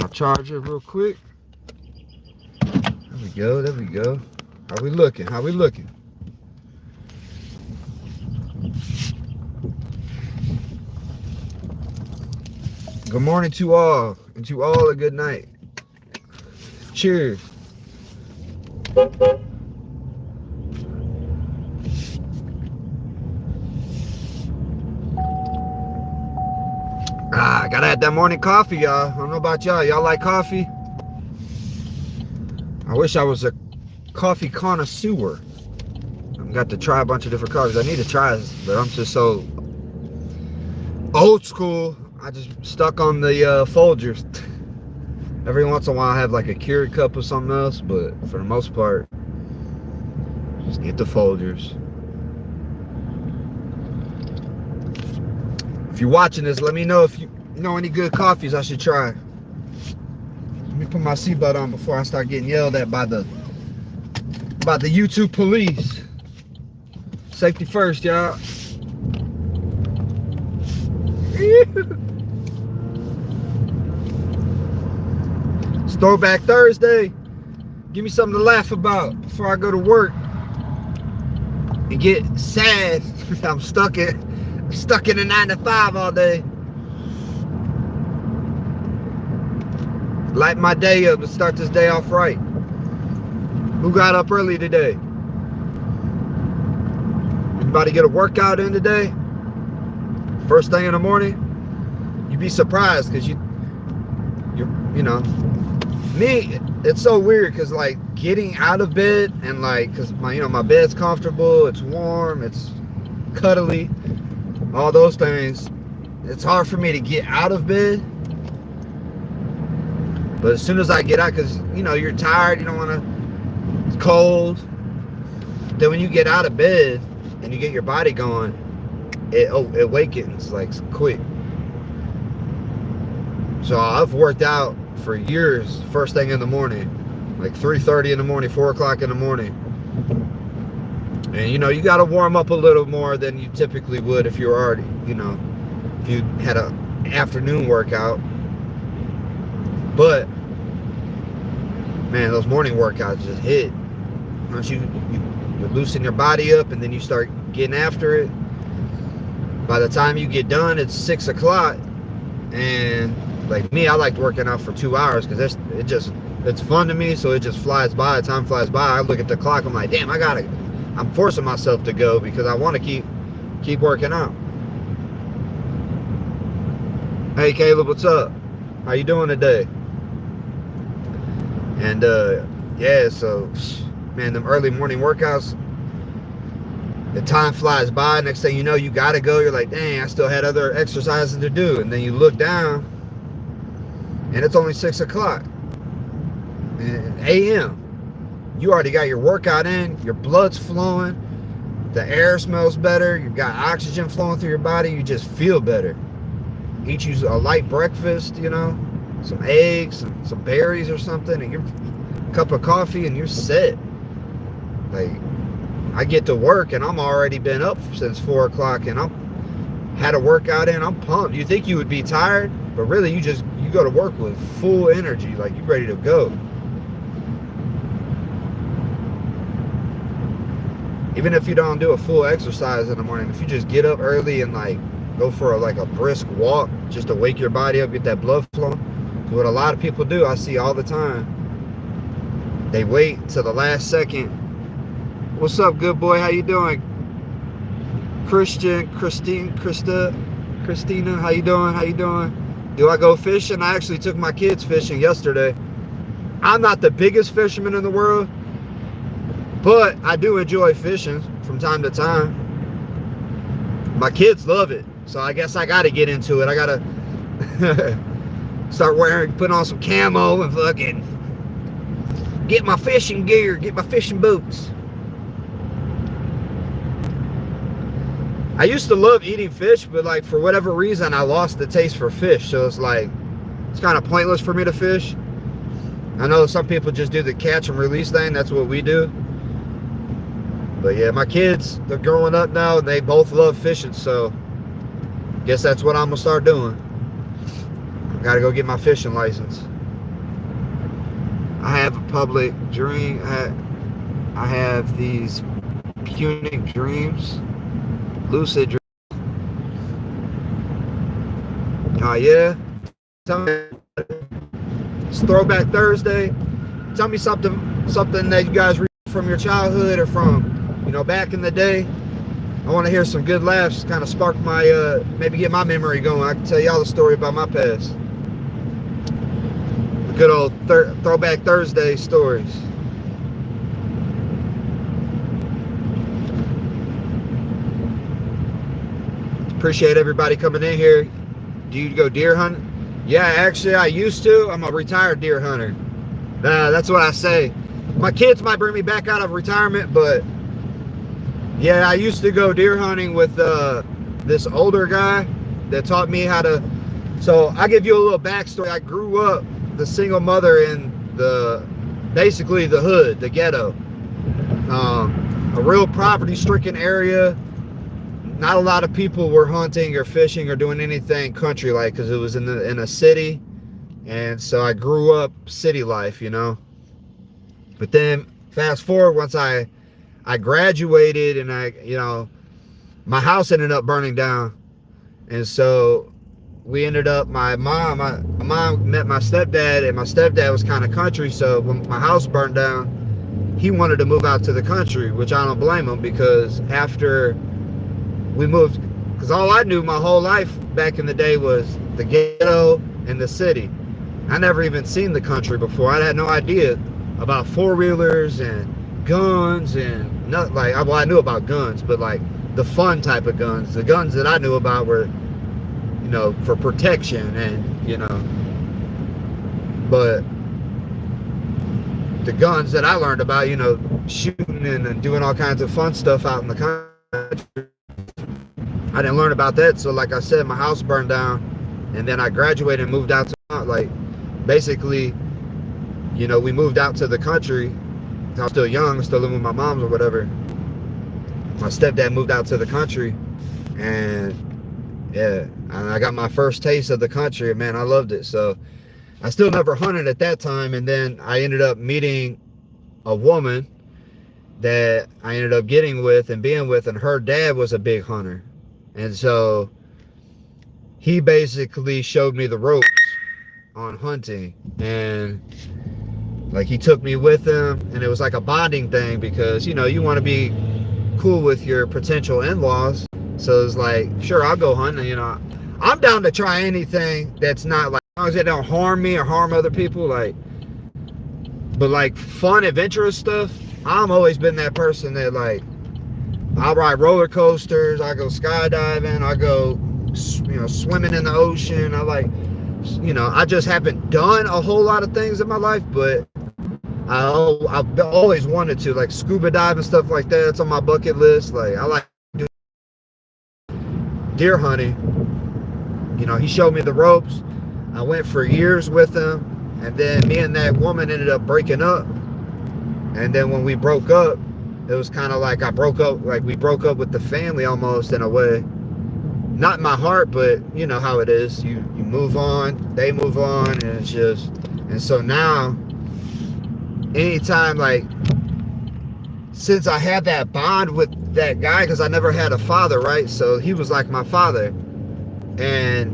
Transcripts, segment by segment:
my charger real quick. There we go, there we go. How we looking? How we looking? Good morning to all, and to all a good night. Cheers. I gotta have that morning coffee, y'all. I don't know about y'all. Y'all like coffee? I wish I was a coffee connoisseur. I've got to try a bunch of different coffees. I need to try this, but I'm just so old school. I just stuck on the Folgers. Every once in a while I have like a Keurig cup or something else, but for the most part, just get the Folgers. If you're watching this, let me know if you know any good coffees I should try. Let me put my seatbelt on before I start getting yelled at by the YouTube police. Safety first, y'all. It's Throwback Thursday. Give me something to laugh about before I go to work and get sad. I'm stuck in a 9 to 5 all day. Light my day up and start this day off right. Who got up early today? Anybody get a workout in today? First thing in the morning? You'd be surprised because you know, me, it's so weird because like getting out of bed and like, because my bed's comfortable, it's warm, it's cuddly, all those things. It's hard for me to get out of bed. But as soon as I get out, because you're tired, you don't want to, it's cold. Then when you get out of bed and you get your body going, it awakens like quick. So I've worked out for years, first thing in the morning, like 3:30 in the morning, 4 o'clock in the morning. And you got to warm up a little more than you typically would if you're already, if you had an afternoon workout. But man, those morning workouts just hit. Once you loosen your body up and then you start getting after it. By the time you get done, it's 6 o'clock. And like me, I liked working out for 2 hours because it's fun to me. So it just flies by. Time flies by. I look at the clock. I'm like, damn, I'm forcing myself to go because I want to keep working out. Hey Caleb, what's up? How you doing today? And yeah, so man, them early morning workouts, the time flies by. Next thing you know, you gotta go. You're like, dang, I still had other exercises to do. And then you look down and it's only 6 o'clock a.m. You already got your workout in, your blood's flowing, the air smells better, you've got oxygen flowing through your body, you just feel better. Eat you a light breakfast, some eggs, some berries or something, and your cup of coffee, and you're set. Like, I get to work and I'm already been up since 4 o'clock and I'm had a workout in, I'm pumped. You think you would be tired, but really you go to work with full energy, like you're ready to go. Even if you don't do a full exercise in the morning, if you just get up early and like go for a brisk walk just to wake your body up, get that blood flowing. What a lot of people do, I see all the time, they wait till the last second. What's up, good boy? How you doing? Christina, how you doing? How you doing? Do I go fishing? I actually took my kids fishing yesterday. I'm not the biggest fisherman in the world, but I do enjoy fishing from time to time. My kids love it, so I guess I got to get into it. I got to start putting on some camo and fucking get my fishing gear, get my fishing boots. I used to love eating fish, but like for whatever reason, I lost the taste for fish. So it's like, it's kind of pointless for me to fish. I know some people just do the catch and release thing. That's what we do. But yeah, my kids, they're growing up now and they both love fishing. So I guess that's what I'm going to start doing. I got to go get my fishing license. I have a public dream. I have these punic dreams, lucid dreams. Oh yeah. Tell me, it's Throwback Thursday. Tell me something that you guys read from your childhood or from, back in the day. I want to hear some good laughs, kind of spark my, maybe get my memory going. I can tell y'all a story about my past. The good old Throwback Thursday stories. Appreciate everybody coming in here. Do you go deer hunting? Yeah, actually I used to. I'm a retired deer hunter. That's what I say. My kids might bring me back out of retirement, but yeah, I used to go deer hunting with this older guy that taught me how to. So I'll give you a little backstory. I grew up the single mother in basically the hood, the ghetto. A real poverty-stricken area. Not a lot of people were hunting or fishing or doing anything country-like because it was in a city. And so I grew up city life, But then fast forward, once I graduated and my house ended up burning down. And so we ended up, my mom met my stepdad, and my stepdad was kind of country. So when my house burned down, he wanted to move out to the country, which I don't blame him, because after we moved, because all I knew my whole life back in the day was the ghetto and the city. I never even seen the country before. I had no idea about four-wheelers and guns and not like, well, I knew about guns, but like the fun type of guns. The guns that I knew about were, for protection and, but the guns that I learned about, shooting and doing all kinds of fun stuff out in the country, I didn't learn about that. So like I said, my house burned down, and then I graduated and moved out to, basically, we moved out to the country. I was still young, still living with my moms or whatever. My stepdad moved out to the country, and yeah, and I got my first taste of the country, and man, I loved it. So I still never hunted at that time, and then I ended up meeting a woman that I ended up getting with and being with, and her dad was a big hunter. And so he basically showed me the ropes on hunting, and like he took me with him, and it was like a bonding thing because, you want to be cool with your potential in-laws. So it's like, sure, I'll go hunting, I'm down to try anything that's not like, as long as they don't harm me or harm other people, but like fun, adventurous stuff, I've always been that person that like, I'll ride roller coasters, I go skydiving, I go, swimming in the ocean. I like, I just haven't done a whole lot of things in my life, but I've always wanted to, like scuba dive and stuff like that. It's on my bucket list. Like I like doing deer hunting. He showed me the ropes. I went for years with him, and then me and that woman ended up breaking up. And then when we broke up, it was kind of like we broke up with the family almost in a way. Not in my heart, but you know how it is. You move on, they move on, and it's just, and so now, anytime, like, since I had that bond with that guy, because I never had a father, right? So he was like my father. And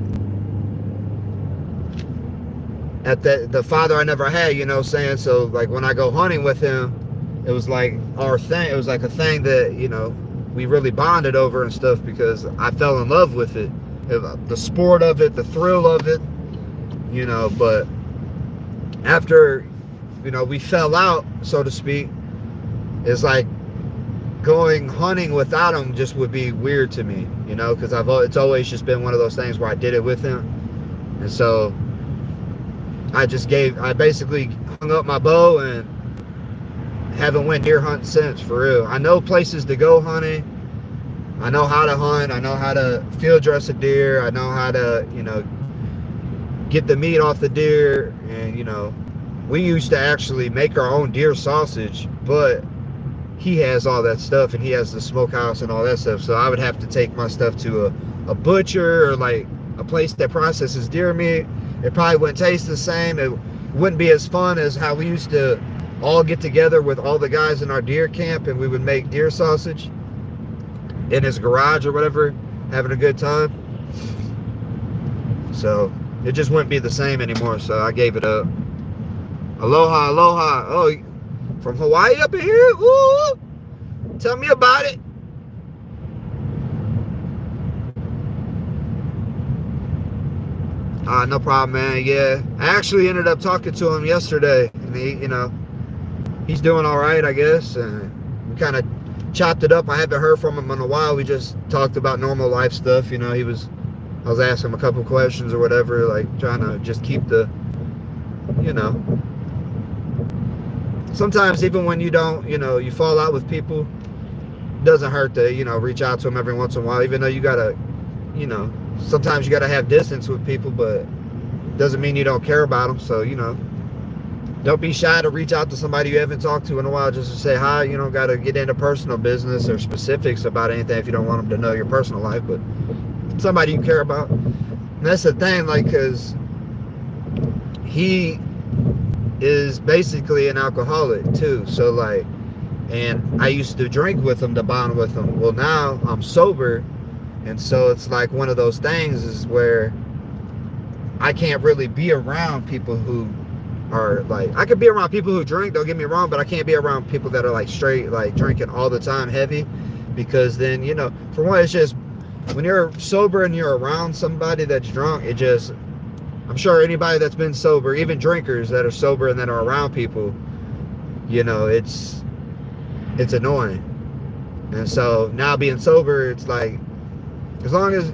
at the father I never had, saying? So like when I go hunting with him, it was like our thing. It was like a thing that, we really bonded over and stuff, because I fell in love with it. The sport of it, the thrill of it, but after, we fell out, so to speak, it's like going hunting without him just would be weird to me, because it's always just been one of those things where I did it with him. And so I basically hung up my bow and haven't went deer hunting since, for real. I know places to go hunting. I know how to hunt. I know how to field dress a deer. I know how to, get the meat off the deer. And, we used to actually make our own deer sausage, but he has all that stuff, and he has the smokehouse and all that stuff. So I would have to take my stuff to a butcher or like a place that processes deer meat. It probably wouldn't taste the same. wouldn't be as fun as how we used to all get together with all the guys in our deer camp, and we would make deer sausage in his garage or whatever, having a good time. So it just wouldn't be the same anymore, so I gave it up. Aloha, aloha. Oh, from Hawaii up in here? Woo! Tell me about it. No problem, man. Yeah, I actually ended up talking to him yesterday, and he, he's doing all right, I guess. And we kind of chopped it up. I haven't heard from him in a while. We just talked about normal life stuff. I was asking him a couple questions or whatever, like trying to just keep the, sometimes even when you don't, you fall out with people, it doesn't hurt to, reach out to them every once in a while, even though you gotta, sometimes you gotta have distance with people, but doesn't mean you don't care about them. So, don't be shy to reach out to somebody you haven't talked to in a while just to say hi. You don't gotta get into personal business or specifics about anything if you don't want them to know your personal life, but somebody you care about. And that's the thing, like, because he is basically an alcoholic too, so like, and I used to drink with him to bond with him. Well, now I'm sober, and so it's like one of those things is where I can't really be around people who are like, I could be around people who drink, don't get me wrong, but I can't be around people that are like straight, like drinking all the time heavy, because then, for one, it's just, when you're sober and you're around somebody that's drunk, it just, I'm sure anybody that's been sober, even drinkers that are sober and that are around people, it's annoying. And so now being sober, it's like, as long as,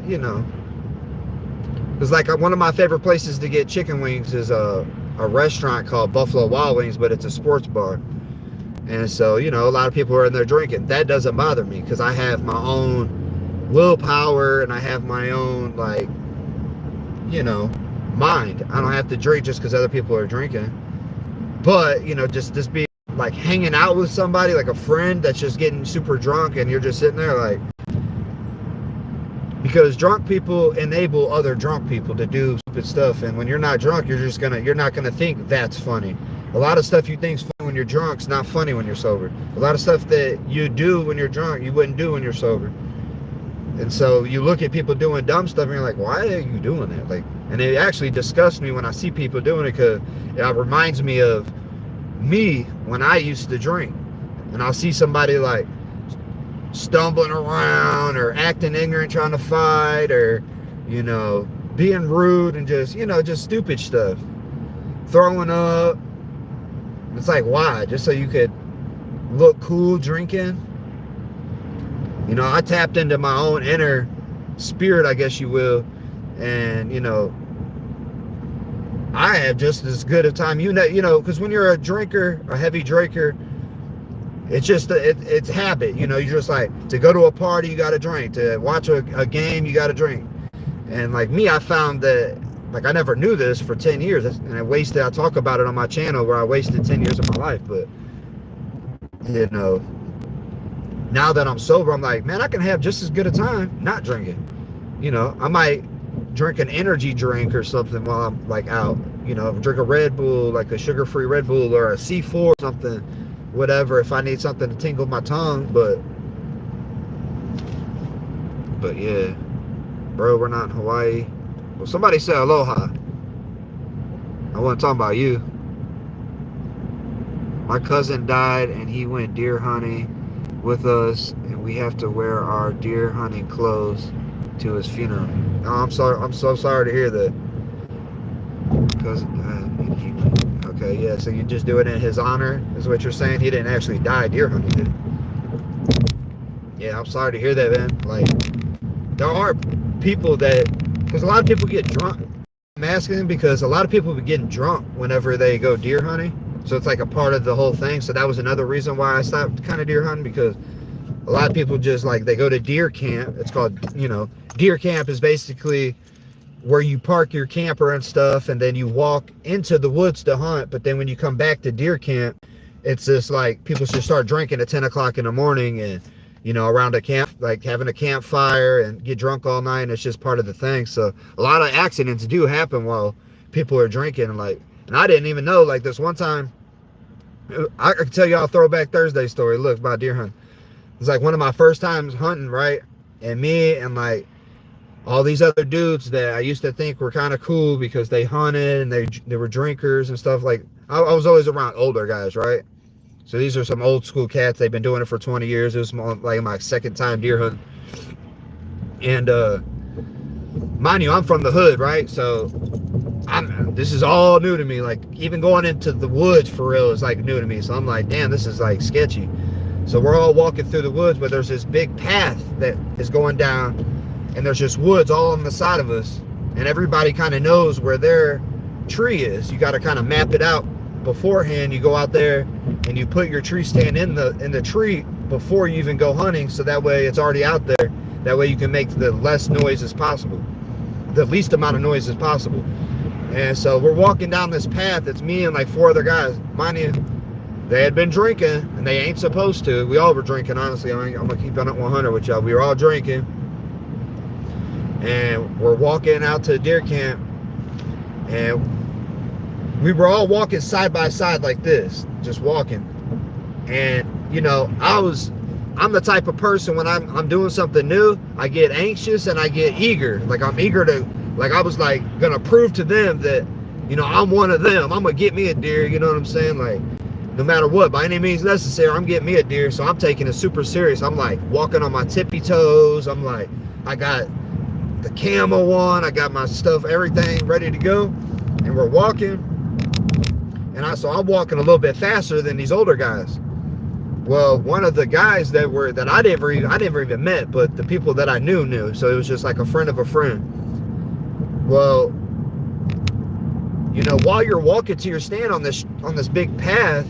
it's like one of my favorite places to get chicken wings is a restaurant called Buffalo Wild Wings, but it's a sports bar. And so, a lot of people are in there drinking. That doesn't bother me because I have my own willpower and I have my own, like, mind. I don't have to drink just because other people are drinking. But, just be like hanging out with somebody, like a friend that's just getting super drunk and you're just sitting there like, because drunk people enable other drunk people to do stupid stuff, and when you're not drunk, you're not gonna think that's funny. A lot of stuff you think's funny when you're drunk is not funny when you're sober. A lot of stuff that you do when you're drunk, you wouldn't do when you're sober. And so you look at people doing dumb stuff and you're like, why are you doing that? Like, and it actually disgusts me when I see people doing it, because it reminds me of me when I used to drink. And I'll see somebody like stumbling around or acting ignorant trying to fight, or being rude and just stupid stuff, throwing up. It's like, why? Just so you could look cool drinking? I tapped into my own inner spirit, I guess you will, and I have just as good a time, because when you're a drinker, a heavy drinker, it's just it's habit. You're just like, to go to a party, you got to drink. To watch a game, you got to drink. And like me, I found that, like, I never knew this for 10 years, and I talk about it on my channel where I wasted 10 years of my life. But now that I'm sober, I'm like, man, I can have just as good a time not drinking. I might drink an energy drink or something while I'm like out. Drink a Red Bull, like a sugar-free Red Bull or a C4 or something, whatever, if I need something to tingle my tongue. But yeah, bro, we're not in Hawaii. Well, somebody said aloha. I wasn't talking about you. My cousin died and he went deer hunting with us, and we have to wear our deer hunting clothes to his funeral. Oh, I'm sorry. I'm so sorry to hear that. Okay, yeah. So you just do it in his honor, is what you're saying? He didn't actually die deer hunting, did he? Yeah, I'm sorry to hear that, man. Like, there are people because a lot of people get drunk. I'm asking because a lot of people be getting drunk whenever they go deer hunting. So it's like a part of the whole thing. So that was another reason why I stopped kind of deer hunting, because a lot of people just like, they go to deer camp. It's called, deer camp is basically where you park your camper and stuff, and then you walk into the woods to hunt. But then when you come back to deer camp, it's just like people should start drinking at 10 o'clock in the morning and, around a camp, like having a campfire and get drunk all night. And it's just part of the thing. So a lot of accidents do happen while people are drinking. Like, And I didn't even know, like this one time, I can tell y'all a Throwback Thursday story. Look, about deer hunting. It's like one of my first times hunting, right? And me and like all these other dudes that I used to think were kind of cool because they hunted and they were drinkers and stuff. Like I was always around older guys, right? So these are some old school cats. They've been doing it for 20 years. It was like my second time deer hunting. And mind you, I'm from the hood, right? So this is all new to me. Like even going into the woods for real is like new to me. So I'm like, damn, this is like sketchy. So we're all walking through the woods, but there's this big path that is going down, and there's just woods all on the side of us, and everybody kind of knows where their tree is. You got to kind of map it out beforehand. You go out there and you put your tree stand in the tree before you even go hunting, so that way it's already out there. That way you can make the less noise as possible, the least amount of noise as possible. And so we're walking down this path. It's me and like 4 other guys. Mind you, they had been drinking, and they ain't supposed to. We all were drinking, honestly. I'm gonna keep on at 100 with y'all. We were all drinking, and we're walking out to deer camp, and we were all walking side by side like this, just walking. And you know, I'm the type of person when I'm doing something new, I get anxious and I get eager. Like I'm eager to, like I was like gonna prove to them that, you know, I'm one of them. I'm gonna get me a deer, you know what I'm saying? Like no matter what, by any means necessary, I'm getting me a deer. So I'm taking it super serious. I'm like walking on my tippy toes. I'm like, I got the camo one, I got my stuff, everything ready to go. And we're walking. And so I'm walking a little bit faster than these older guys. Well, one of the guys that I never even met, but the people that I knew. So it was just like a friend of a friend. Well, you know, while you're walking to your stand on this big path,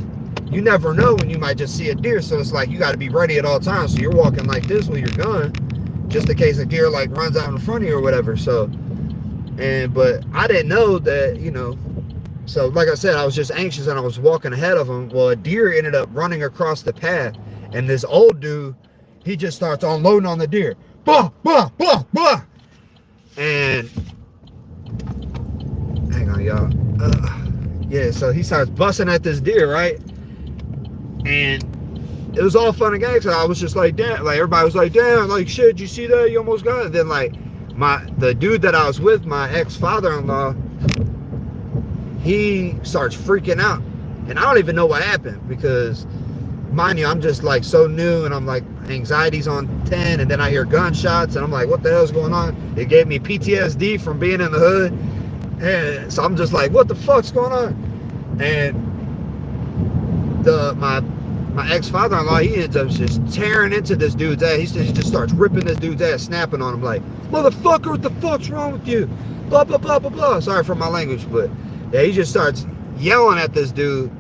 you never know when you might just see a deer. So it's like you got to be ready at all times. So you're walking like this with your gun, just in case a deer like runs out in front of you or whatever. So, but I didn't know that, you know. So like I said, I was just anxious and I was walking ahead of him. Well, a deer ended up running across the path, and this old dude, he just starts unloading on the deer. Bah, bah, bah, bah. And hang on, y'all. Yeah, so he starts busting at this deer, right? And it was all fun and games. So I was just like, damn, like everybody was like, damn, like shit, you see that? You almost got it. Then like the dude that I was with, my ex-father-in-law, he starts freaking out. And I don't even know what happened because, mind you, I'm just like so new and I'm like anxiety's on 10, and then I hear gunshots and I'm like, what the hell's going on? It gave me PTSD from being in the hood. And so I'm just like, what the fuck's going on? And my ex-father-in-law, he ends up just tearing into this dude's ass. He just starts ripping this dude's ass, snapping on him like, motherfucker, what the fuck's wrong with you? Blah, blah, blah, blah, blah. Sorry for my language, but yeah, he just starts yelling at this dude,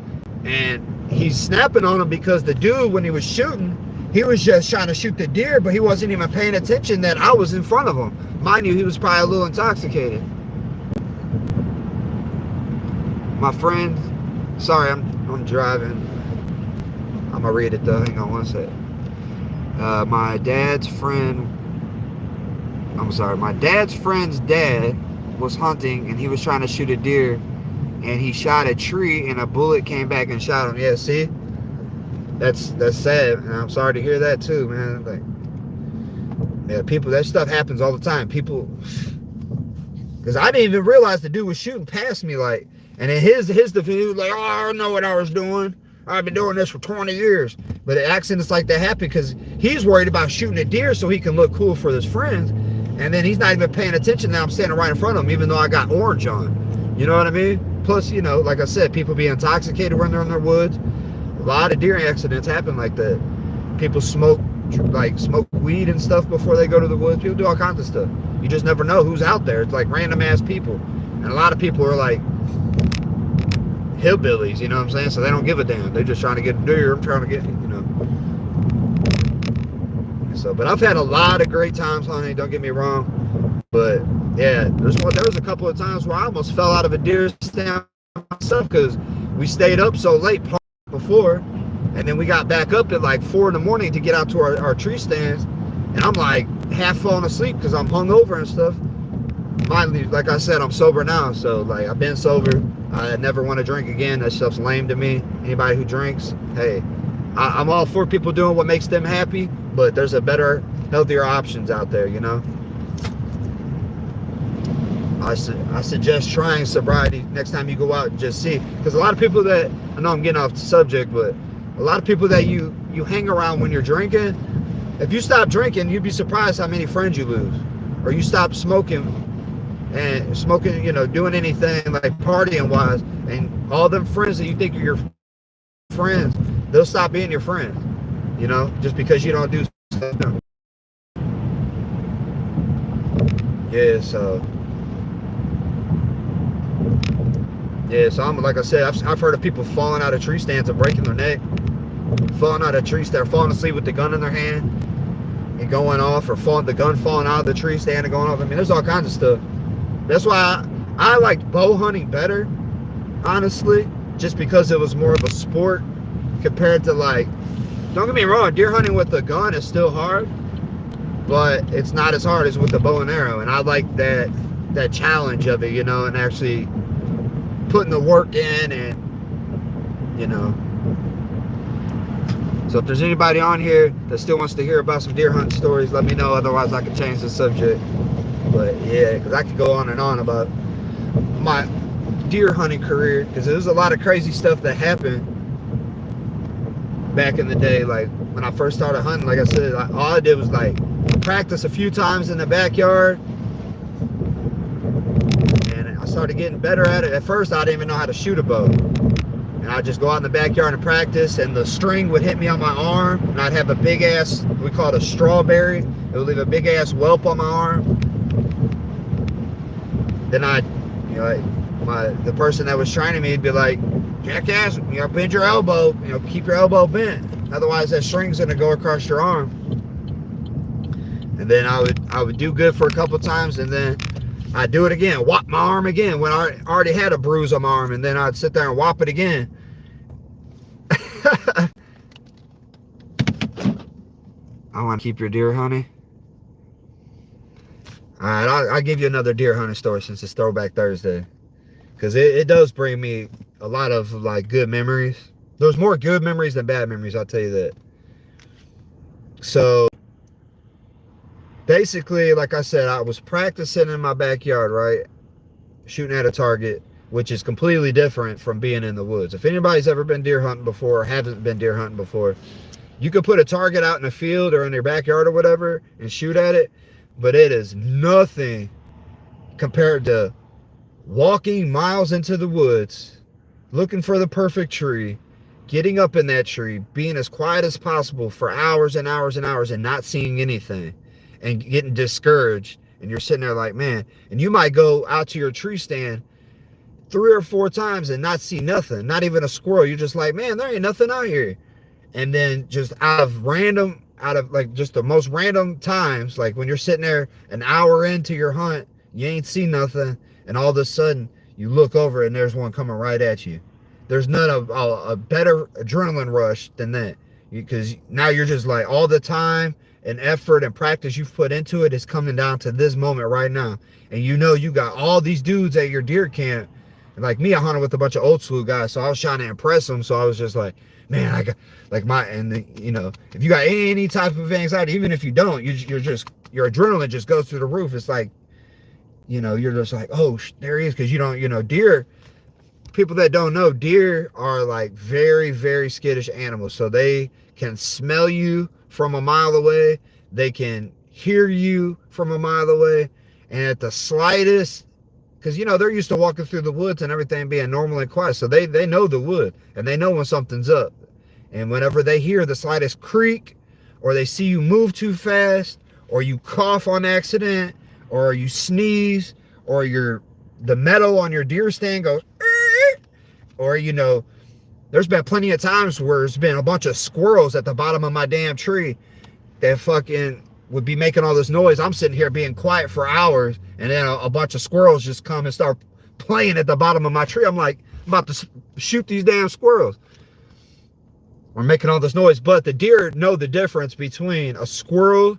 and he's snapping on him because the dude, when he was shooting, he was just trying to shoot the deer, but he wasn't even paying attention that I was in front of him. Mind you, he was probably a little intoxicated. My friend, sorry, I'm driving. I'm gonna read it though. Hang on one sec. My dad's friend's dad was hunting, and he was trying to shoot a deer, and he shot a tree, and a bullet came back and shot him. Yeah, see, that's sad, and I'm sorry to hear that too, man. Like, yeah, people, that stuff happens all the time. People, because I didn't even realize the dude was shooting past me, like. And in his defense, he was like, oh, I know what I was doing. I've been doing this for 20 years. But accidents like that happen because he's worried about shooting a deer so he can look cool for his friends. And then he's not even paying attention. Now I'm standing right in front of him, even though I got orange on. You know what I mean? Plus, you know, like I said, people be intoxicated when they're in their woods. A lot of deer accidents happen like that. People smoke weed and stuff before they go to the woods. People do all kinds of stuff. You just never know who's out there. It's like random ass people. And a lot of people are like hillbillies, you know what I'm saying? So they don't give a damn. They're just trying to get a deer. I'm trying to get, you know. So, but I've had a lot of great times hunting, don't get me wrong. But yeah, there was a couple of times where I almost fell out of a deer stand myself because we stayed up so late before, and then we got back up at like 4 in the morning to get out to our tree stands, and I'm like half falling asleep because I'm hungover and stuff. like I said, I'm sober now, so like I've been sober. I never want to drink again. That stuff's lame to me. Anybody who drinks, hey, I'm all for people doing what makes them happy, but there's a better, healthier options out there, you know. I suggest trying sobriety next time you go out and just see, because a lot of people that, I know I'm getting off the subject, but a lot of people that you hang around when you're drinking, if you stop drinking, you'd be surprised how many friends you lose. Or you stop smoking, you know, doing anything like partying wise, and all them friends that you think are your friends, they'll stop being your friends, you know, just because you don't do stuff. Yeah, so I'm, like I said, I've heard of people falling out of tree stands and breaking their neck, falling out of trees. They're falling asleep with the gun in their hand and going off, or the gun falling out of the tree stand and going off. I mean, there's all kinds of stuff. That's why I liked bow hunting better, honestly, just because it was more of a sport compared to, like, don't get me wrong, deer hunting with a gun is still hard, but it's not as hard as with the bow and arrow. And I like that challenge of it, you know, and actually putting the work in, and, you know. So if there's anybody on here that still wants to hear about some deer hunting stories, let me know. Otherwise, I can change the subject. But yeah, because I could go on and on about my deer hunting career, because there's a lot of crazy stuff that happened back in the day. Like when I first started hunting, like I said, all I did was like practice a few times in the backyard, and I started getting better at it. At first, I didn't even know how to shoot a bow. And I'd just go out in the backyard and practice, and the string would hit me on my arm, and I'd have a big ass, we call it a strawberry. It would leave a big ass whelp on my arm. Then I'd, you know, the person that was training me would be like, jackass, you know, bend your elbow, you know, keep your elbow bent. Otherwise that string's gonna go across your arm. And then I would do good for a couple times, and then I'd do it again, whop my arm again when I already had a bruise on my arm, and then I'd sit there and whop it again. I want to keep your deer hunting. All right, I'll give you another deer hunting story since it's Throwback Thursday, because it does bring me a lot of like good memories. There's more good memories than bad memories, I'll tell you that. So basically, like I said, I was practicing in my backyard, right? Shooting at a target, which is completely different from being in the woods. If anybody's ever been deer hunting before or haven't been deer hunting before, you could put a target out in the field or in your backyard or whatever and shoot at it, but it is nothing compared to walking miles into the woods, looking for the perfect tree, getting up in that tree, being as quiet as possible for hours and hours and hours and not seeing anything, and getting discouraged. And you're sitting there like, man, and you might go out to your tree stand 3 or 4 times and not see nothing, not even a squirrel. You're just like, man, there ain't nothing out here. And then just out of like just the most random times, like when you're sitting there an hour into your hunt, you ain't seen nothing, and all of a sudden you look over and there's one coming right at you. There's none of a better adrenaline rush than that, because now you're just like, all the time and effort and practice you've put into it is coming down to this moment right now. And you know you got all these dudes at your deer camp. And like me, I hunted with a bunch of old school guys, so I was trying to impress them. So I was just like, man, I got like you know, if you got any type of anxiety, even if you don't, you're just, your adrenaline just goes through the roof. It's like, you know, you're just like, oh, there he is. Because you don't, you know, deer, people that don't know, deer are like very, very skittish animals. So they can smell you from a mile away. They can hear you from a mile away. And at the slightest, because, you know, they're used to walking through the woods and everything being normal and quiet. So they know the wood, and they know when something's up. And whenever they hear the slightest creak, or they see you move too fast, or you cough on accident, or you sneeze, or the metal on your deer stand goes, or, you know, there's been plenty of times where there's been a bunch of squirrels at the bottom of my damn tree that fucking would be making all this noise. I'm sitting here being quiet for hours, and then a bunch of squirrels just come and start playing at the bottom of my tree. I'm like, I'm about to shoot these damn squirrels. We're making all this noise, but the deer know the difference between a squirrel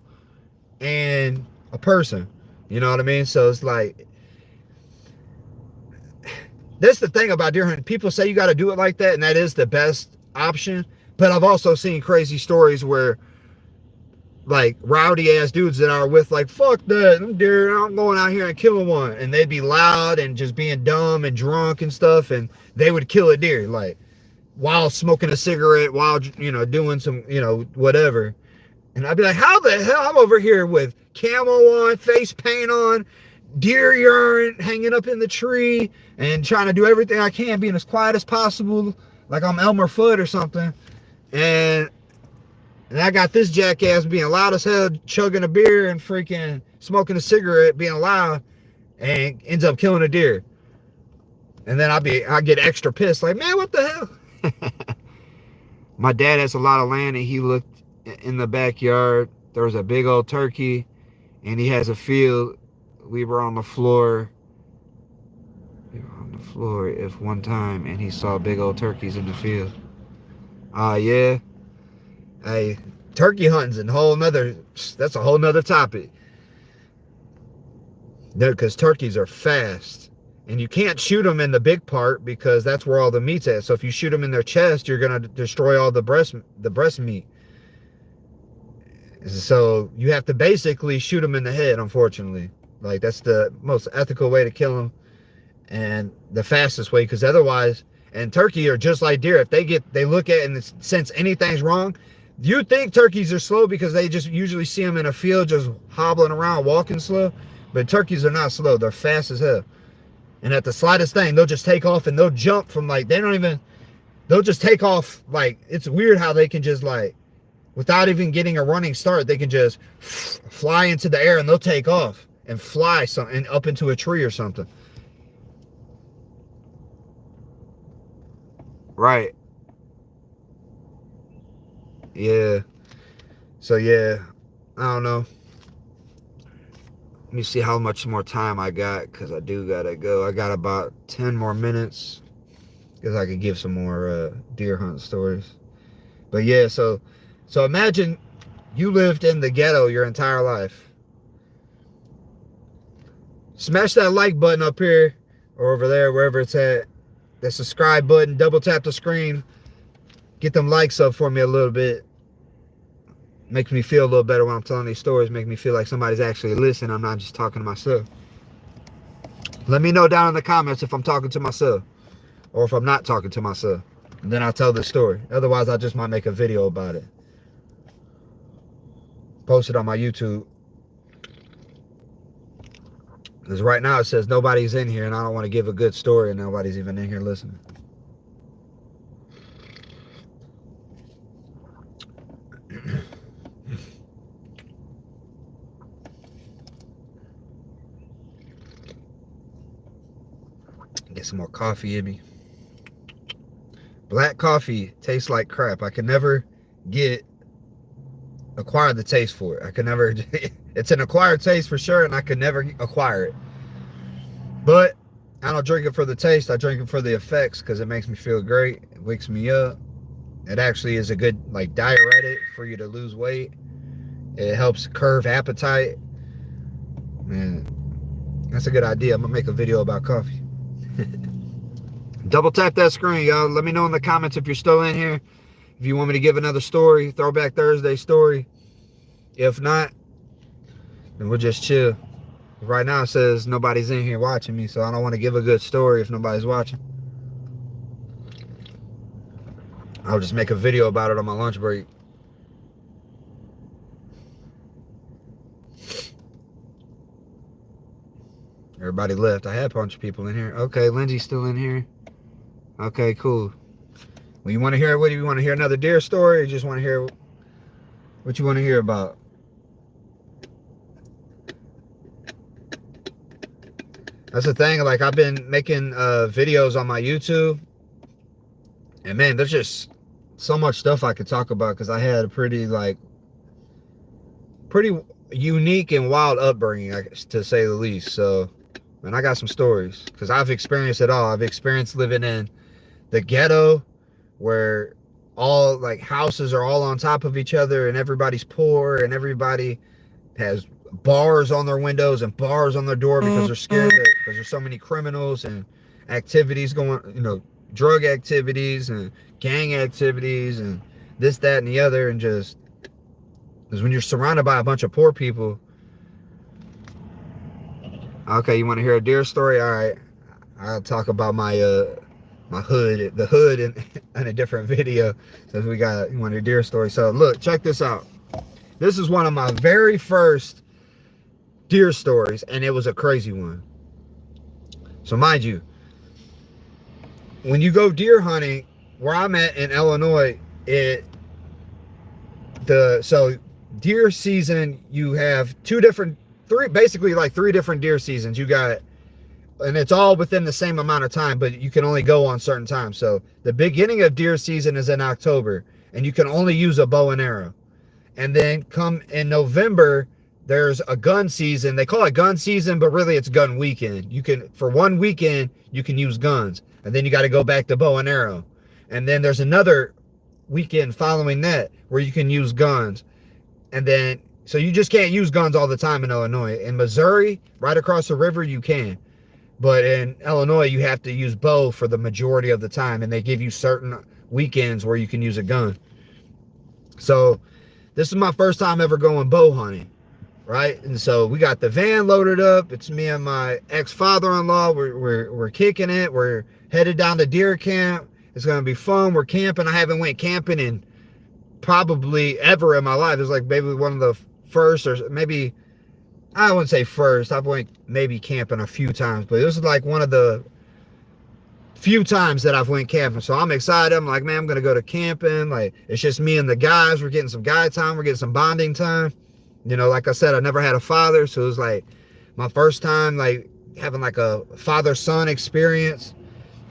and a person. You know what I mean? So it's like, That's the thing about deer hunting. People say you got to do it like that, and that is the best option. But I've also seen crazy stories where, like, rowdy ass dudes that are with, like, fuck that, them deer, I'm going out here and killing one, and they'd be loud and just being dumb and drunk and stuff, and they would kill a deer, like, while smoking a cigarette, while, you know, doing some, you know, whatever. And I'd be like, how the hell? I'm over here with camo on, face paint on, deer urine hanging up in the tree, and trying to do everything I can, being as quiet as possible, like I'm Elmer Fudd or something. And I got this jackass being loud as hell, chugging a beer and freaking smoking a cigarette, being loud, and ends up killing a deer. And then I get extra pissed, like, man, what the hell? My dad has a lot of land, and he looked in the backyard. There was a big old turkey, and he has a field. We were on the floor. If one time, and he saw big old turkeys in the field. Yeah. Hey, turkey hunting's that's a whole nother topic. Because turkeys are fast. And you can't shoot them in the big part because that's where all the meat's at. So if you shoot them in their chest, you're going to destroy all the breast meat. So you have to basically shoot them in the head, unfortunately. Like, that's the most ethical way to kill them. And the fastest way, because otherwise, and turkey are just like deer. If they look at and sense anything's wrong, you think turkeys are slow because they just usually see them in a field just hobbling around, walking slow. But turkeys are not slow. They're fast as hell. And at the slightest thing, they'll just take off and they'll jump from, like, they'll just take off. Like, it's weird how they can just, like, without even getting a running start, they can just fly into the air and they'll take off and fly something up into a tree or something. Right. Yeah. So, yeah. I don't know. Let me see how much more time I got, because I do gotta go. I got about 10 more minutes, because I could give some more deer hunt stories. But yeah, so imagine you lived in the ghetto your entire life. Smash that like button up here or over there, wherever it's at. The subscribe button, double tap the screen. Get them likes up for me a little bit. Makes me feel a little better when I'm telling these stories. Make me feel like somebody's actually listening. I'm not just talking to myself. Let me know down in the comments if I'm talking to myself or if I'm not talking to myself. And then I'll tell the story. Otherwise, I just might make a video about it. Post it on my YouTube. Because right now it says nobody's in here and I don't want to give a good story and nobody's even in here listening. Get some more coffee in me. Black coffee tastes like crap. I can never acquire the taste for it. I can never. It's an acquired taste for sure, and I could never acquire it. But I don't drink it for the taste. I drink it for the effects because it makes me feel great. It wakes me up. It actually is a good, like, diuretic for you to lose weight. It helps curb appetite. Man, that's a good idea. I'm gonna make a video about coffee. Double tap that screen, y'all. Let me know in the comments if you're still in here. If you want me to give another story, Throwback Thursday story. If not, then we'll just chill. Right now it says nobody's in here watching me, so I don't want to give a good story if nobody's watching. I'll just make a video about it on my lunch break. Everybody left. I had a bunch of people in here. Okay, Lindsay's still in here. Okay, cool. Well, you want to hear, what do you want to hear, another deer story, or you just want to hear what you want to hear about? That's the thing, like, I've been making videos on my YouTube, and man, there's just so much stuff I could talk about, because I had a pretty unique and wild upbringing, to say the least. So, man, I got some stories, because I've experienced it all. I've experienced living in the ghetto, where all, like, houses are all on top of each other, and everybody's poor, and everybody has bars on their windows and bars on their door because they're scared because there's so many criminals, and activities going, drug activities and gang activities and this, that, and the other. And just because when you're surrounded by a bunch of poor people. Okay, you want to hear a deer story? All right, I'll talk about my the hood in a different video. So you want a deer story. So look, check this out. This is one of my very first deer stories, and it was a crazy one. So mind you, when you go deer hunting, where I'm at in Illinois, so deer season, you have three different deer seasons. You got, and it's all within the same amount of time, but you can only go on certain times. So the beginning of deer season is in October, and you can only use a bow and arrow. And then come in November, there's a gun season. They call it gun season, but really it's gun weekend. For one weekend, you can use guns. And then you got to go back to bow and arrow. And then there's another weekend following that where you can use guns. And then, so you just can't use guns all the time in Illinois. In Missouri, right across the river, you can. But in Illinois, you have to use bow for the majority of the time. And they give you certain weekends where you can use a gun. So this is my first time ever going bow hunting, right? And so we got the van loaded up. It's me and my ex-father-in-law. We're kicking it. We're headed down to deer camp. It's gonna be fun. We're camping. I haven't went camping in probably ever in my life. It's like maybe one of the first, or maybe I wouldn't say first. I've went maybe camping a few times, but this is like one of the few times that I've went camping. So I'm excited. I'm like, man, I'm gonna go to camping. Like, it's just me and the guys. We're getting some guy time. We're getting some bonding time. Like I said, I never had a father, so it was like my first time like having like a father-son experience.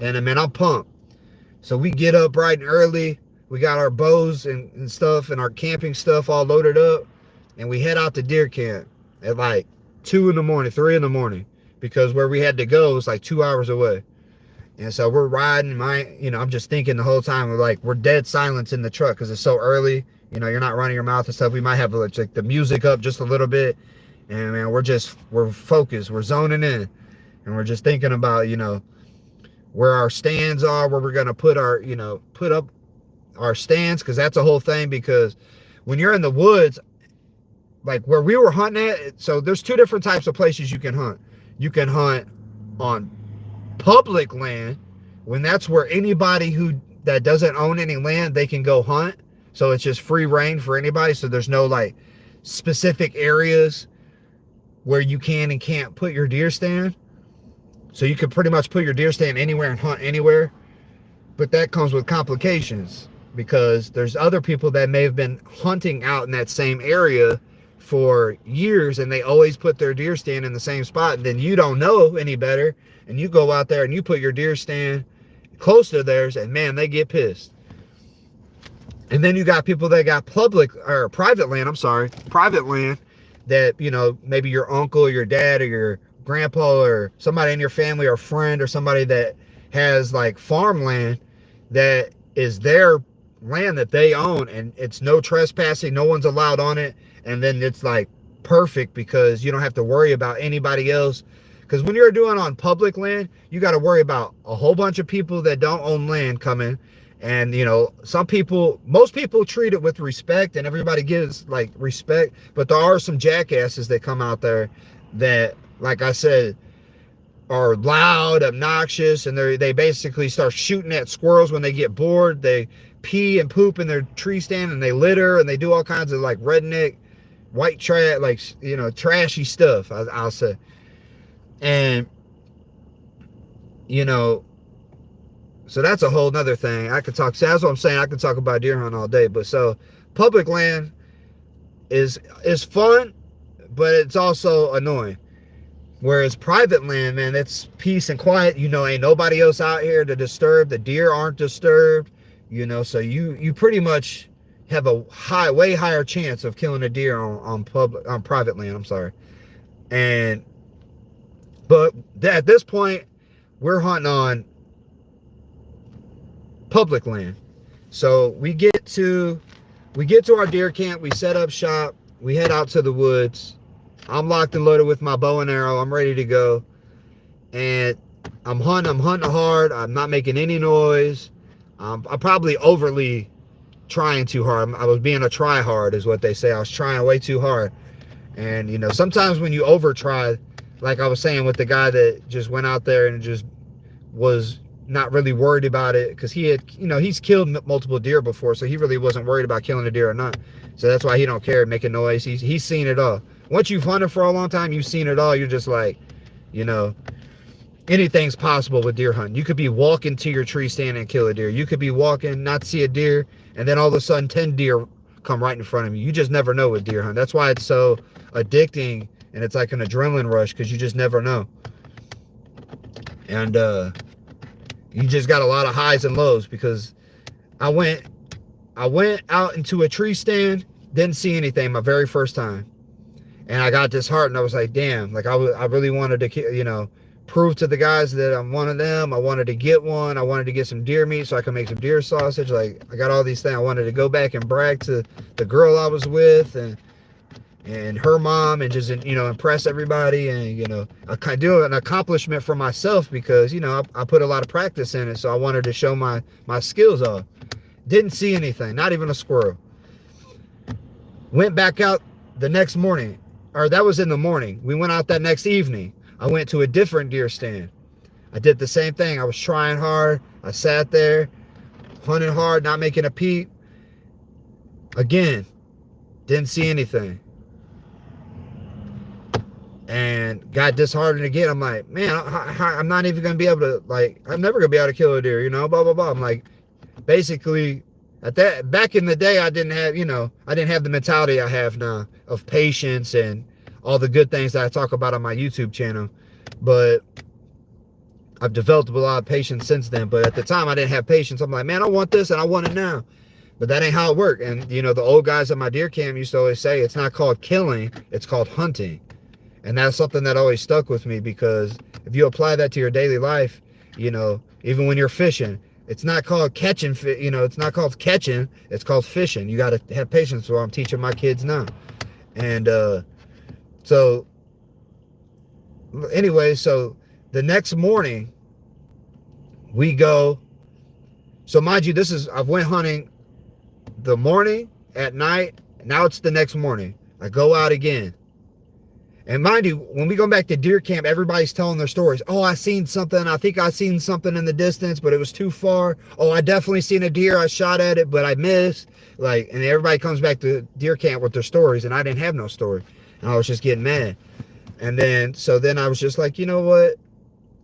And man, I'm pumped. So we get up bright and early. We got our bows and stuff and our camping stuff all loaded up, and we head out to deer camp at like 2 in the morning, 3 in the morning, because where we had to go was like 2 hours away. And so we're riding. I'm just thinking the whole time, we're dead silence in the truck because it's so early. You're not running your mouth and stuff. We might have like the music up just a little bit, and man, we're focused. We're zoning in, and we're just thinking about where our stands are, where we're gonna put up our stands, because that's a whole thing. Because when you're in the woods, like where we were hunting at, so there's 2 different types of places you can hunt. You can hunt on public land, when that's where anybody that doesn't own any land, they can go hunt. So it's just free reign for anybody. So there's no like specific areas where you can and can't put your deer stand. So you can pretty much put your deer stand anywhere and hunt anywhere. But that comes with complications, because there's other people that may have been hunting out in that same area for years, and they always put their deer stand in the same spot. And then you don't know any better, and you go out there and you put your deer stand close to theirs, and man, they get pissed. And then you got people that got private land that, maybe your uncle or your dad or your grandpa or somebody in your family or friend or somebody that has like farmland that is their land that they own, and it's no trespassing, no one's allowed on it. And then it's like perfect, because you don't have to worry about anybody else. Because when you're doing on public land, you got to worry about a whole bunch of people that don't own land coming. And most people treat it with respect, and everybody gives like respect, but there are some jackasses that come out there that, like I said, are loud, obnoxious, and they basically start shooting at squirrels when they get bored. They pee and poop in their tree stand, and they litter, and they do all kinds of like redneck white trash, like trashy stuff, I'll say. And so that's a whole nother thing. I could talk. So that's what I'm saying. I could talk about deer hunting all day. But so public land is fun, but it's also annoying. Whereas private land, man, it's peace and quiet. Ain't nobody else out here to disturb. The deer aren't disturbed. So you pretty much have a way higher chance of killing a deer on private land. I'm sorry. But at this point, we're hunting on public land. So we get to our deer camp, we set up shop, we head out to the woods. I'm locked and loaded with my bow and arrow. I'm ready to go. And I'm hunting hard. I'm not making any noise. I'm probably overly trying too hard. I was being a try hard is what they say. I was trying way too hard. And, you know, sometimes when you over try, like I was saying with the guy that just went out there and just was not really worried about it, because he had, you know, he's killed multiple deer before, so he really wasn't worried about killing a deer or not. So that's why he don't care, making noise. He's seen it all. Once you've hunted for a long time, you've seen it all. You're just like, you know, anything's possible with deer hunting. You could be walking to your tree stand and kill a deer. You could be walking, not see a deer, and then all of a sudden 10 deer come right in front of you. You just never know with deer hunting. That's why it's so addicting, and it's like an adrenaline rush, because you just never know. And you just got a lot of highs and lows, because I went out into a tree stand, didn't see anything my very first time, and I got disheartened. I was like, damn, like I really wanted to, you know, prove to the guys that I'm one of them. I wanted to get one. I wanted to get some deer meat so I could make some deer sausage. Like, I got all these things. I wanted to go back and brag to the girl I was with and her mom, and just, you know, impress everybody, and, you know, I do an accomplishment for myself, because, you know, I put a lot of practice in it. So I wanted to show my skills off. Didn't see anything, not even a squirrel. Went back out the next morning, or that was in the morning. We went out that next evening. I went to a different deer stand. I did the same thing. I was trying hard. I sat there, hunting hard, not making a peep. Again, didn't see anything. And got disheartened again. I'm like, man, I'm not even going to be able to, like, I'm never going to be able to kill a deer, you know, blah, blah, blah. I'm like, basically, back in the day, I didn't have, you know, I didn't have the mentality I have now of patience and all the good things that I talk about on my YouTube channel. But I've developed a lot of patience since then. But at the time, I didn't have patience. I'm like, man, I want this and I want it now. But that ain't how it worked. And, you know, the old guys at my deer camp used to always say, it's not called killing, it's called hunting. And that's something that always stuck with me, because if you apply that to your daily life, you know, even when you're fishing, it's not called catching, you know, it's not called catching, it's called fishing. You got to have patience. So I'm teaching my kids now. And so anyway, so the next morning we go. So mind you, I've went hunting the morning, at night. Now it's the next morning. I go out again. And mind you, when we go back to deer camp, everybody's telling their stories. Oh, I seen something. I think I seen something in the distance, but it was too far. Oh, I definitely seen a deer. I shot at it, but I missed. Like, and everybody comes back to deer camp with their stories, and I didn't have no story. And I was just getting mad. And then, so then I was just like, you know what?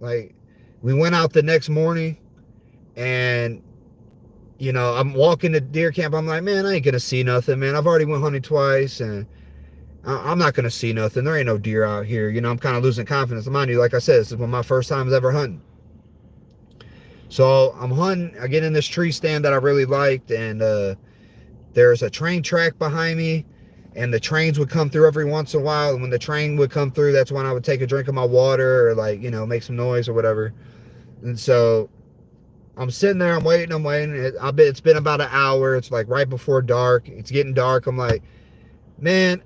Like, we went out the next morning, and, you know, I'm walking to deer camp. I'm like, man, I ain't gonna see nothing, man. I've already went hunting twice, and I'm not going to see nothing. There ain't no deer out here. You know, I'm kind of losing confidence. Mind you, like I said, this is one of my first times ever hunting. So I'm hunting. I get in this tree stand that I really liked, and there's a train track behind me, and the trains would come through every once in a while. And when the train would come through, that's when I would take a drink of my water, or, like, you know, make some noise or whatever. And so I'm sitting there. I'm waiting. It's been about an hour. It's like right before dark. It's getting dark. I'm like, man.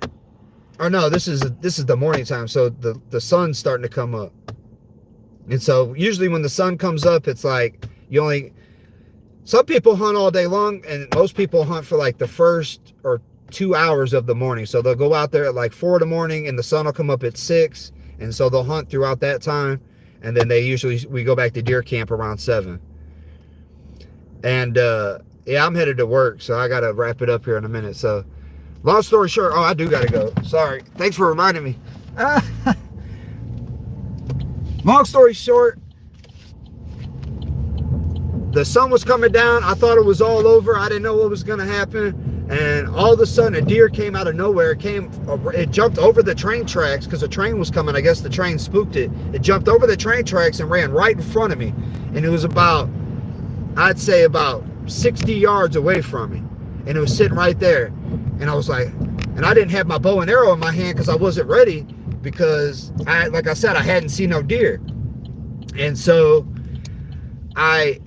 Or no, this is the morning time, so the sun's starting to come up. And so usually when the sun comes up, it's like some people hunt all day long, and most people hunt for like the first or 2 hours of the morning. So they'll go out there at like 4 in the morning, and the sun will come up at 6, and so they'll hunt throughout that time. And then we go back to deer camp around 7. And yeah, I'm headed to work, so I gotta wrap it up here in a minute. So long story short, I do gotta go. Sorry. Thanks for reminding me. Long story short, the sun was coming down. I thought it was all over. I didn't know what was gonna happen. And all of a sudden, a deer came out of nowhere. It jumped over the train tracks, because a train was coming. I guess the train spooked it. It jumped over the train tracks and ran right in front of me. And it was I'd say about 60 yards away from me. And it was sitting right there. And I was like, and I didn't have my bow and arrow in my hand because I wasn't ready, because like I said, I hadn't seen no deer. And so I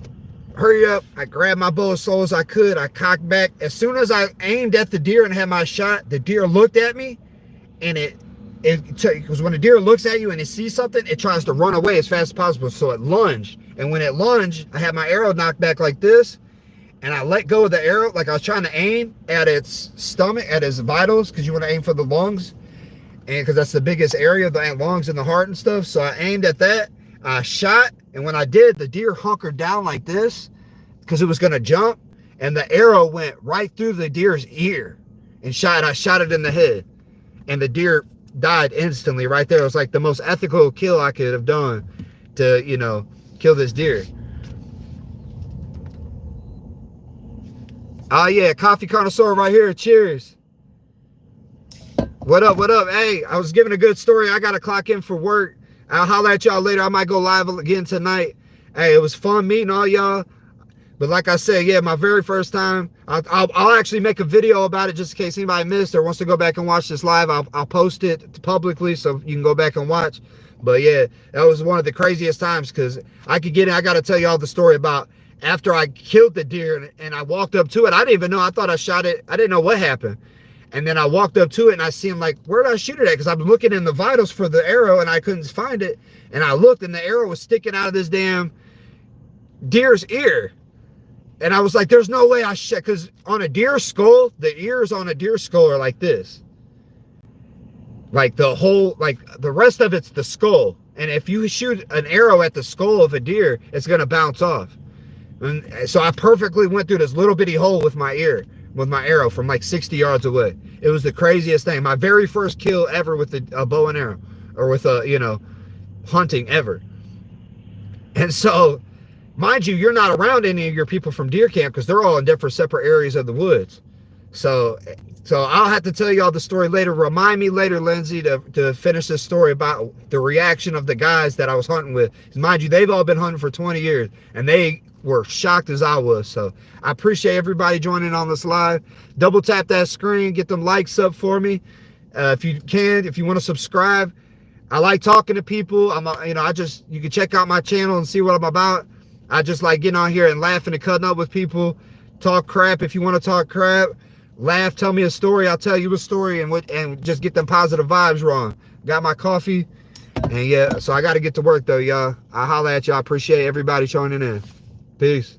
hurry up, I grabbed my bow as slow as I could, I cocked back. As soon as I aimed at the deer and had my shot, the deer looked at me, and it because when a deer looks at you and it sees something, it tries to run away as fast as possible. So it lunged. And when it lunged, I had my arrow knocked back like this. And I let go of the arrow, like I was trying to aim at its stomach, at its vitals, because you want to aim for the lungs. And because that's the biggest area, the lungs and the heart and stuff. So I aimed at that. I shot. And when I did, the deer hunkered down like this because it was going to jump. And the arrow went right through the deer's ear and I shot it in the head. And the deer died instantly right there. It was like the most ethical kill I could have done to, you know, kill this deer. Oh yeah, coffee connoisseur right here. Cheers. What up, what up? Hey, I was giving a good story. I got to clock in for work. I'll holler at y'all later. I might go live again tonight. Hey, it was fun meeting all y'all. But like I said, yeah, my very first time. I'll actually make a video about it just in case anybody missed or wants to go back and watch this live. I'll post it publicly so you can go back and watch. But yeah, that was one of the craziest times because I could get in. I got to tell y'all the story about after I killed the deer and I walked up to it. I didn't even know. I thought I shot it. I didn't know what happened. And then I walked up to it and I seen like, where did I shoot it at? Because I was looking in the vitals for the arrow and I couldn't find it. And I looked and the arrow was sticking out of this damn deer's ear. And I was like, there's no way I shot, because on a deer skull, the ears on a deer skull are like this. Like the whole, like the rest of it's the skull. And if you shoot an arrow at the skull of a deer, it's going to bounce off. And so I perfectly went through this little bitty hole with my arrow from like 60 yards away. It was the craziest thing. My very first kill ever with a bow and arrow, or with a, you know, hunting ever. And so, mind you, you're not around any of your people from deer camp because they're all in different separate areas of the woods. So I'll have to tell y'all the story later. Remind me later, Lindsay, to finish this story about the reaction of the guys that I was hunting with. Mind you, they've all been hunting for 20 years and they were shocked as I was. So I appreciate everybody joining on this live. Double tap that screen, get them likes up for me. If you can, if you want to subscribe. I like talking to people. You can check out my channel and see what I'm about. I just like getting on here and laughing and cutting up with people. Talk crap if you want to talk crap. Laugh, tell me a story. I'll tell you a story and just get them positive vibes wrong. Got my coffee. And yeah, so I got to get to work though, y'all. I'll holler at y'all. I appreciate everybody joining in. Peace.